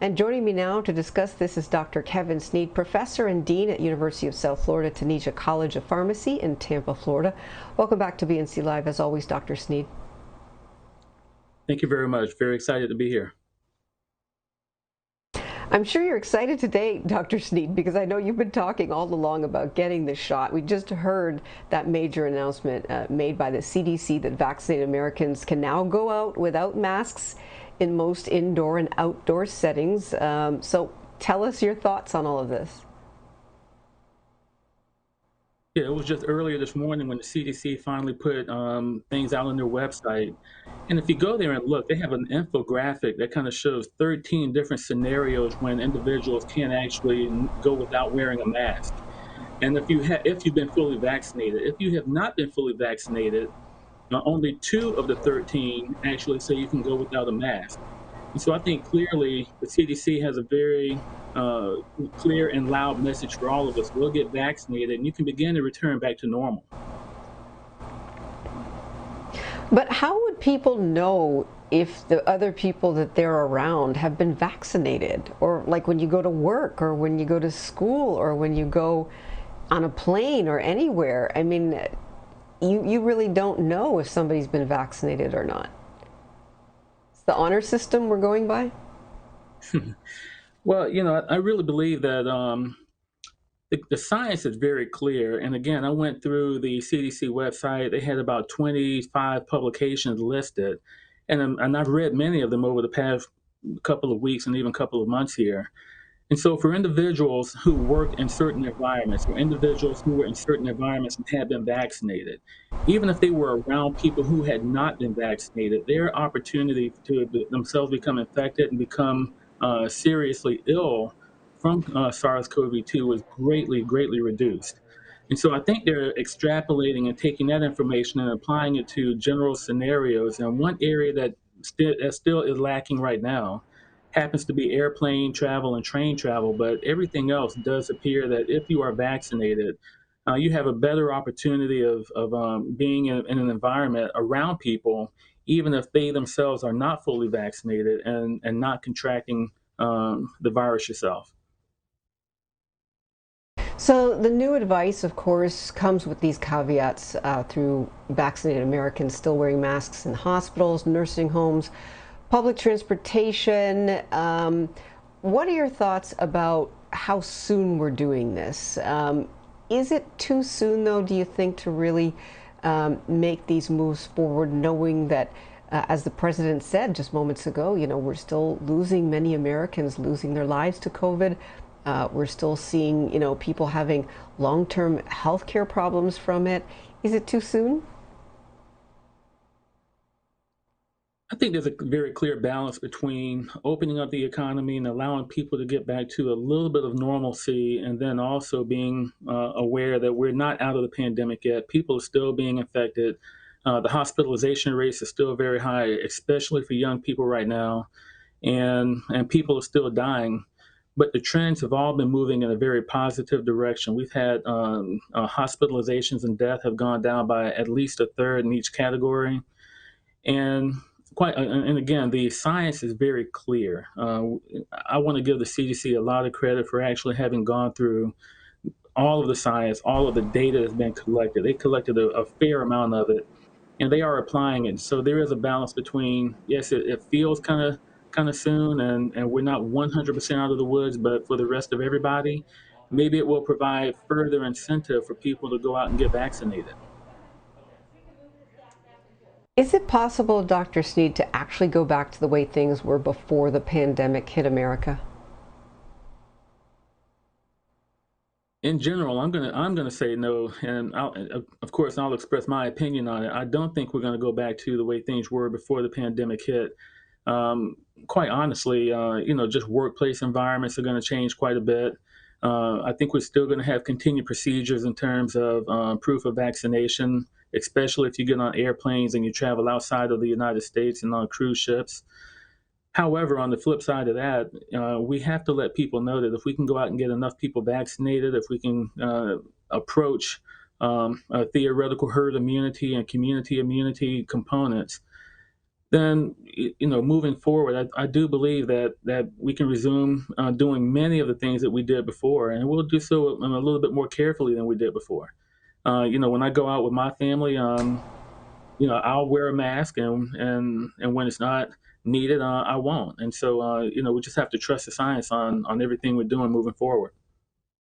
And joining me now to discuss this is Dr. Kevin Sneed, professor and dean at University of South Florida, Taneja College of Pharmacy in Tampa, Florida. Welcome back to BNC Live, as always, Dr. Sneed. Thank you very much. Very excited to be here. I'm sure you're excited today, Dr. Sneed, because I know you've been talking all along about getting the shot. We just heard that major announcement made by the CDC that vaccinated Americans can now go out without masks in most indoor and outdoor settings. So tell us your thoughts on all of this. Yeah, it was just earlier this morning when the CDC finally put things out on their website. And if you go there and look, they have an infographic that kind of shows 13 different scenarios when individuals can actually go without wearing a mask. And if you've been fully vaccinated, if you have not been fully vaccinated, only 2 of the 13 actually say you can go without a mask. And so I think clearly the CDC has a very clear and loud message for all of us. We'll get vaccinated and you can begin to return back to normal. But how would people know if the other people that they're around have been vaccinated? Or like when you go to work or when you go to school or when you go on a plane or anywhere? I mean, you really don't know if somebody's been vaccinated or not. It's the honor system we're going by? Well, I really believe that the science is very clear. And again, I went through the CDC website. They had about 25 publications listed. And I've read many of them over the past couple of weeks and even couple of months here. And so for individuals who work in certain environments, or individuals who were in certain environments and had been vaccinated, even if they were around people who had not been vaccinated, their opportunity to themselves become infected and become seriously ill from SARS-CoV-2 was greatly, greatly reduced. And so I think they're extrapolating and taking that information and applying it to general scenarios. And one area that still is lacking right now happens to be airplane travel and train travel, but everything else does appear that if you are vaccinated, you have a better opportunity of being in an environment around people, even if they themselves are not fully vaccinated and not contracting the virus yourself. So the new advice, of course, comes with these caveats through vaccinated Americans still wearing masks in hospitals, nursing homes, public transportation. What are your thoughts about how soon we're doing this? Is it too soon, though, do you think, to really make these moves forward, knowing that, as the president said just moments ago, we're still losing many Americans, losing their lives to COVID. We're still seeing, people having long-term health care problems from it. Is it too soon? I think there's a very clear balance between opening up the economy and allowing people to get back to a little bit of normalcy, and then also being aware that we're not out of the pandemic yet. People are still being infected. The hospitalization rates are still very high, especially for young people right now, and people are still dying. But the trends have all been moving in a very positive direction. We've had hospitalizations and death have gone down by at least a third in each category. And and again, the science is very clear. I want to give the CDC a lot of credit for actually having gone through all of the science, all of the data that's been collected. They collected a fair amount of it, and they are applying it. So there is a balance between, yes, it feels kind of soon, and we're not 100% out of the woods, but for the rest of everybody, maybe it will provide further incentive for people to go out and get vaccinated. Is it possible, Dr. Sneed, to actually go back to the way things were before the pandemic hit America? In general, I'm gonna say no, and of course I'll express my opinion on it. I don't think we're going to go back to the way things were before the pandemic hit. Um, Quite honestly, just workplace environments are going to change quite a bit. I think we're still going to have continued procedures in terms of proof of vaccination, especially if you get on airplanes and you travel outside of the United States and on cruise ships. However, on the flip side of that, we have to let people know that if we can go out and get enough people vaccinated, if we can approach theoretical herd immunity and community immunity components, then moving forward, I do believe that we can resume doing many of the things that we did before, and we'll do so a little bit more carefully than we did before. When I go out with my family, I'll wear a mask, and when it's not needed, I won't. And so, we just have to trust the science on everything we're doing moving forward.